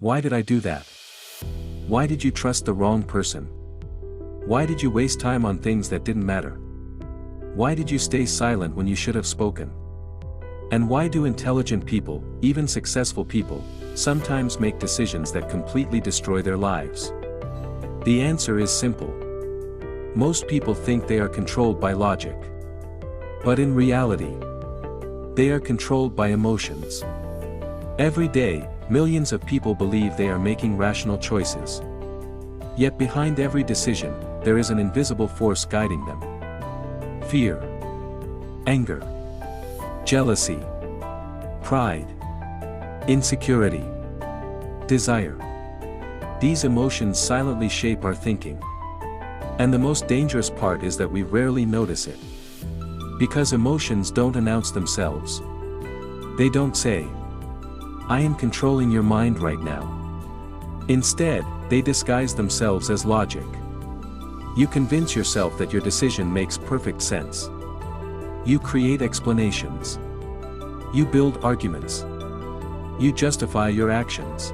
Why did I do that? Why did you trust the wrong person? Why did you waste time on things that didn't matter? Why did you stay silent when you should have spoken? And why do intelligent people, even successful people, sometimes make decisions that completely destroy their lives? The answer is simple. Most people think they are controlled by logic. But in reality, they are controlled by emotions. Every day, millions of people believe they are making rational choices. Yet behind every decision, there is an invisible force guiding them. Fear, anger, jealousy, pride, insecurity, desire. These emotions silently shape our thinking. And the most dangerous part is that we rarely notice it. Because emotions don't announce themselves. They don't say, "I am controlling your mind right now." Instead, they disguise themselves as logic. You convince yourself that your decision makes perfect sense. You create explanations. You build arguments. You justify your actions.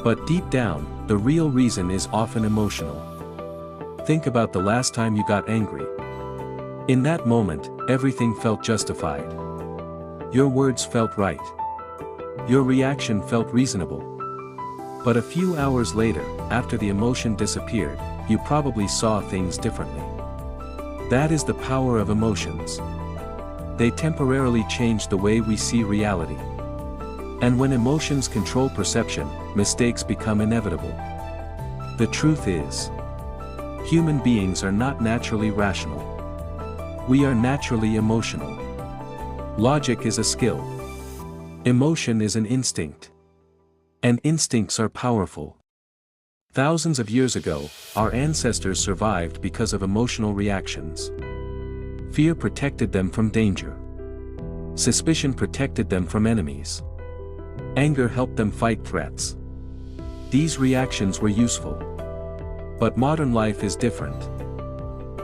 But deep down, the real reason is often emotional. Think about the last time you got angry. In that moment, everything felt justified. Your words felt right. Your reaction felt reasonable. But a few hours later, after the emotion disappeared, you probably saw things differently. That is the power of emotions. They temporarily change the way we see reality. And when emotions control perception, mistakes become inevitable. The truth is, human beings are not naturally rational. We are naturally emotional. Logic is a skill. Emotion is an instinct. And instincts are powerful. Thousands of years ago, our ancestors survived because of emotional reactions. Fear protected them from danger. Suspicion protected them from enemies. Anger helped them fight threats. These reactions were useful. But modern life is different.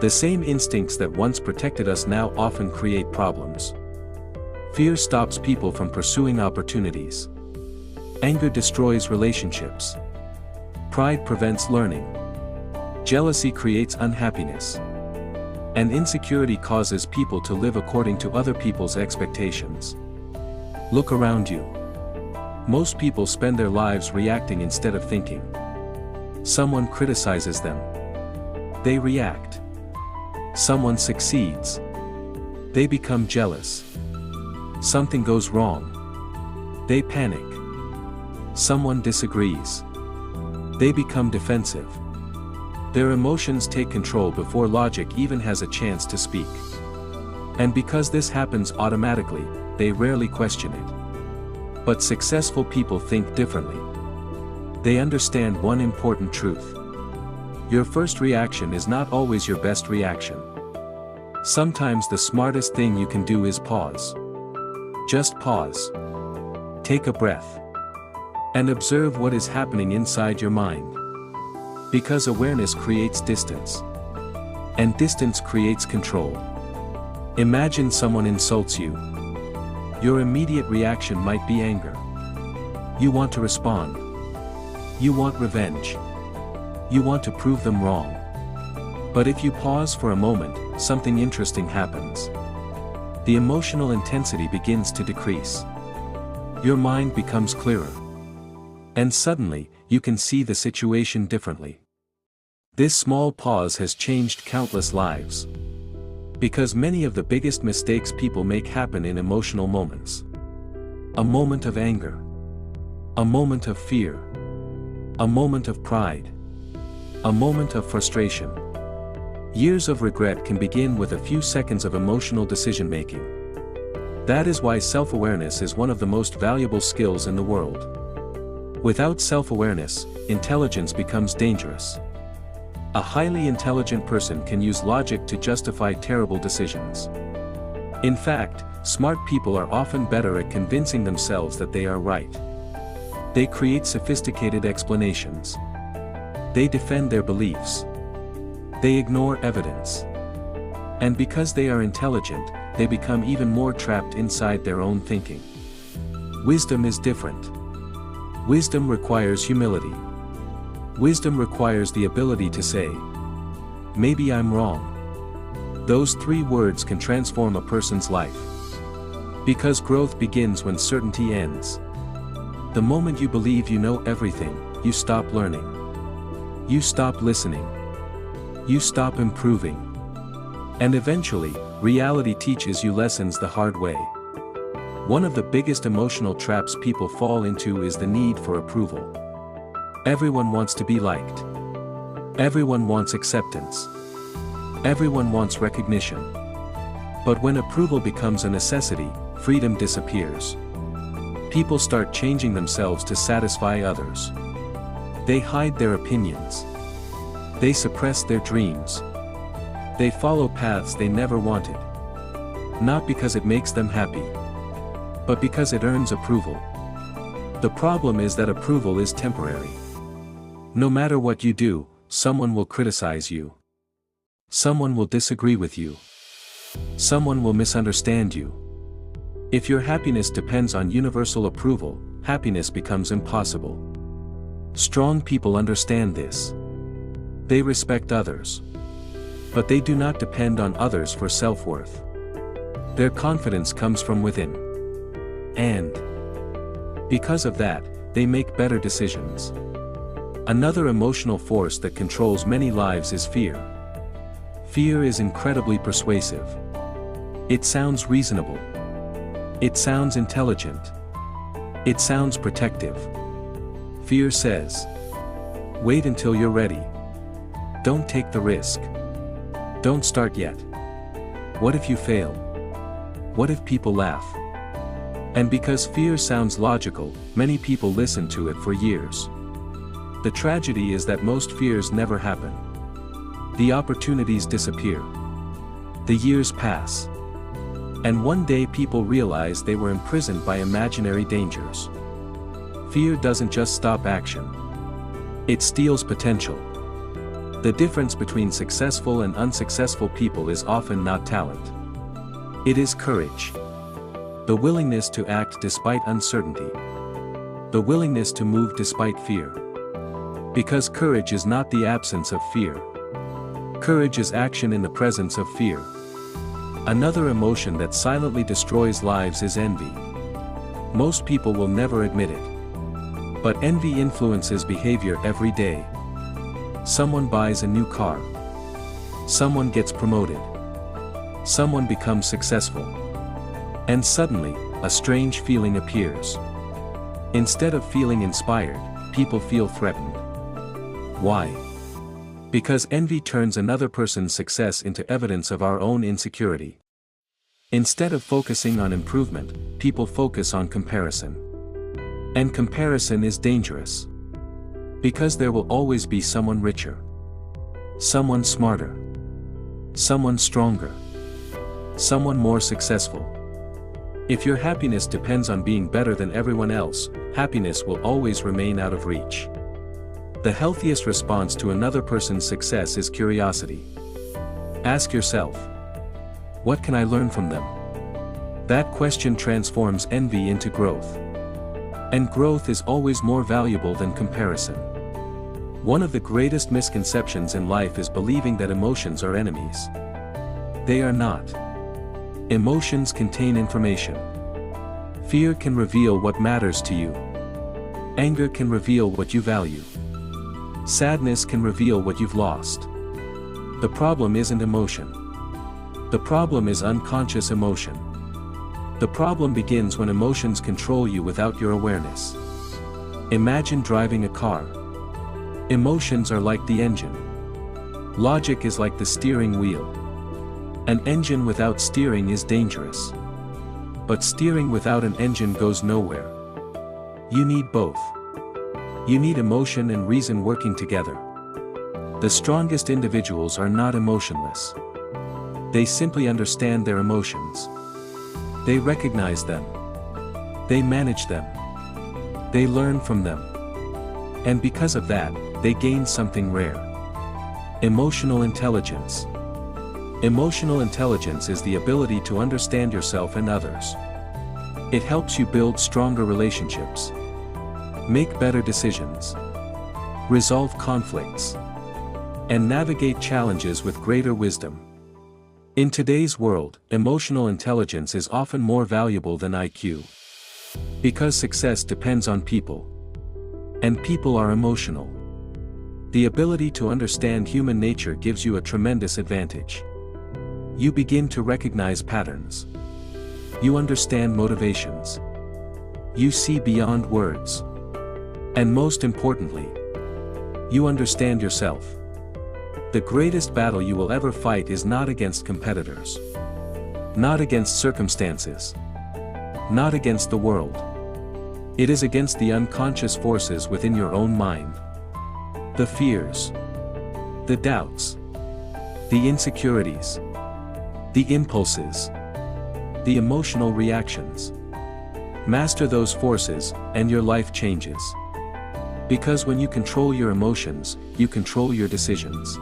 The same instincts that once protected us now often create problems. Fear stops people from pursuing opportunities. Anger destroys relationships. Pride prevents learning. Jealousy creates unhappiness. And insecurity causes people to live according to other people's expectations. Look around you. Most people spend their lives reacting instead of thinking. Someone criticizes them. They react. Someone succeeds. They become jealous. Something goes wrong. They panic. Someone disagrees. They become defensive. Their emotions take control before logic even has a chance to speak. And because this happens automatically, they rarely question it. But successful people think differently. They understand one important truth. Your first reaction is not always your best reaction. Sometimes the smartest thing you can do is pause. Just pause. Take a breath. And observe what is happening inside your mind. Because awareness creates distance. And distance creates control. Imagine someone insults you. Your immediate reaction might be anger. You want to respond. You want revenge. You want to prove them wrong. But if you pause for a moment, something interesting happens. The emotional intensity begins to decrease. Your mind becomes clearer. And suddenly, you can see the situation differently. This small pause has changed countless lives. Because many of the biggest mistakes people make happen in emotional moments. A moment of anger. A moment of fear. A moment of pride. A moment of frustration. Years of regret can begin with a few seconds of emotional decision-making. That is why self-awareness is one of the most valuable skills in the world. Without self-awareness, intelligence becomes dangerous. A highly intelligent person can use logic to justify terrible decisions. In fact, smart people are often better at convincing themselves that they are right. They create sophisticated explanations. They defend their beliefs. They ignore evidence. And because they are intelligent, they become even more trapped inside their own thinking. Wisdom is different. Wisdom requires humility. Wisdom requires the ability to say, "Maybe I'm wrong." Those 3 words can transform a person's life. Because growth begins when certainty ends. The moment you believe you know everything, you stop learning. You stop listening. You stop improving. And eventually, reality teaches you lessons the hard way. One of the biggest emotional traps people fall into is the need for approval. Everyone wants to be liked. Everyone wants acceptance. Everyone wants recognition. But when approval becomes a necessity, freedom disappears. People start changing themselves to satisfy others. They hide their opinions. They suppress their dreams. They follow paths they never wanted. Not because it makes them happy, but because it earns approval. The problem is that approval is temporary. No matter what you do, someone will criticize you. Someone will disagree with you. Someone will misunderstand you. If your happiness depends on universal approval, happiness becomes impossible. Strong people understand this. They respect others. But they do not depend on others for self-worth. Their confidence comes from within. And because of that, they make better decisions. Another emotional force that controls many lives is fear. Fear is incredibly persuasive. It sounds reasonable. It sounds intelligent. It sounds protective. Fear says, "Wait until you're ready. Don't take the risk. Don't start yet. What if you fail? What if people laugh?" And because fear sounds logical, many people listen to it for years. The tragedy is that most fears never happen. The opportunities disappear. The years pass. And one day people realize they were imprisoned by imaginary dangers. Fear doesn't just stop action. It steals potential. The difference between successful and unsuccessful people is often not talent. It is courage. The willingness to act despite uncertainty. The willingness to move despite fear. Because courage is not the absence of fear. Courage is action in the presence of fear. Another emotion that silently destroys lives is envy. Most people will never admit it. But envy influences behavior every day. Someone buys a new car. Someone gets promoted. Someone becomes successful. And suddenly, a strange feeling appears. Instead of feeling inspired, people feel threatened. Why? Because envy turns another person's success into evidence of our own insecurity. Instead of focusing on improvement, people focus on comparison. And comparison is dangerous. Because there will always be someone richer. Someone smarter. Someone stronger. Someone more successful. If your happiness depends on being better than everyone else, happiness will always remain out of reach. The healthiest response to another person's success is curiosity. Ask yourself, what can I learn from them? That question transforms envy into growth. And growth is always more valuable than comparison. One of the greatest misconceptions in life is believing that emotions are enemies. They are not. Emotions contain information. Fear can reveal what matters to you. Anger can reveal what you value. Sadness can reveal what you've lost. The problem isn't emotion. The problem is unconscious emotion. The problem begins when emotions control you without your awareness. Imagine driving a car. Emotions are like the engine. Logic is like the steering wheel. An engine without steering is dangerous. But steering without an engine goes nowhere. You need both. You need emotion and reason working together. The strongest individuals are not emotionless. They simply understand their emotions. They recognize them. They manage them. They learn from them. And because of that, they gain something rare. Emotional intelligence. Emotional intelligence is the ability to understand yourself and others. It helps you build stronger relationships. Make better decisions. Resolve conflicts. And navigate challenges with greater wisdom. In today's world, emotional intelligence is often more valuable than IQ. Because success depends on people. And people are emotional. The ability to understand human nature gives you a tremendous advantage. You begin to recognize patterns. You understand motivations. You see beyond words. And most importantly, you understand yourself. The greatest battle you will ever fight is not against competitors. Not against circumstances. Not against the world. It is against the unconscious forces within your own mind. The fears. The doubts. The insecurities. The impulses. The emotional reactions. Master those forces, and your life changes. Because when you control your emotions, you control your decisions.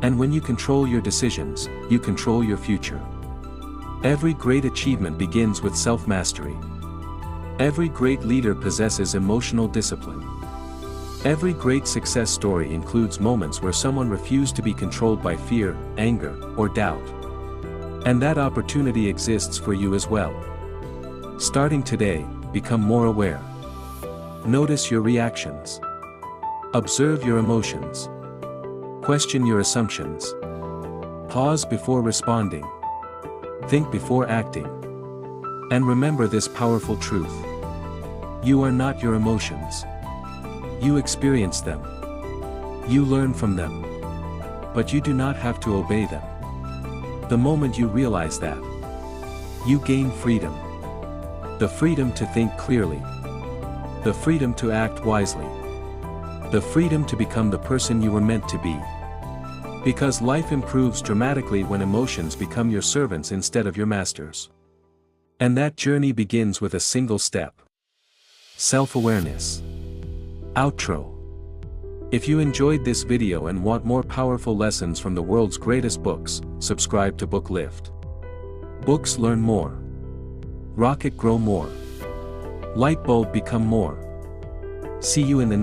And when you control your decisions, you control your future. Every great achievement begins with self-mastery. Every great leader possesses emotional discipline. Every great success story includes moments where someone refused to be controlled by fear, anger, or doubt. And that opportunity exists for you as well. Starting today, become more aware. Notice your reactions. Observe your emotions. Question your assumptions. Pause before responding. Think before acting. And remember this powerful truth. You are not your emotions. You experience them. You learn from them. But you do not have to obey them. The moment you realize that, you gain freedom. The freedom to think clearly. The freedom to act wisely. The freedom to become the person you were meant to be. Because life improves dramatically when emotions become your servants instead of your masters. And that journey begins with a single step. Self-awareness. Outro. If you enjoyed this video and want more powerful lessons from the world's greatest books, subscribe to Book Lift. Books learn more. Rocket grow more. Light bulb become more. See you in the next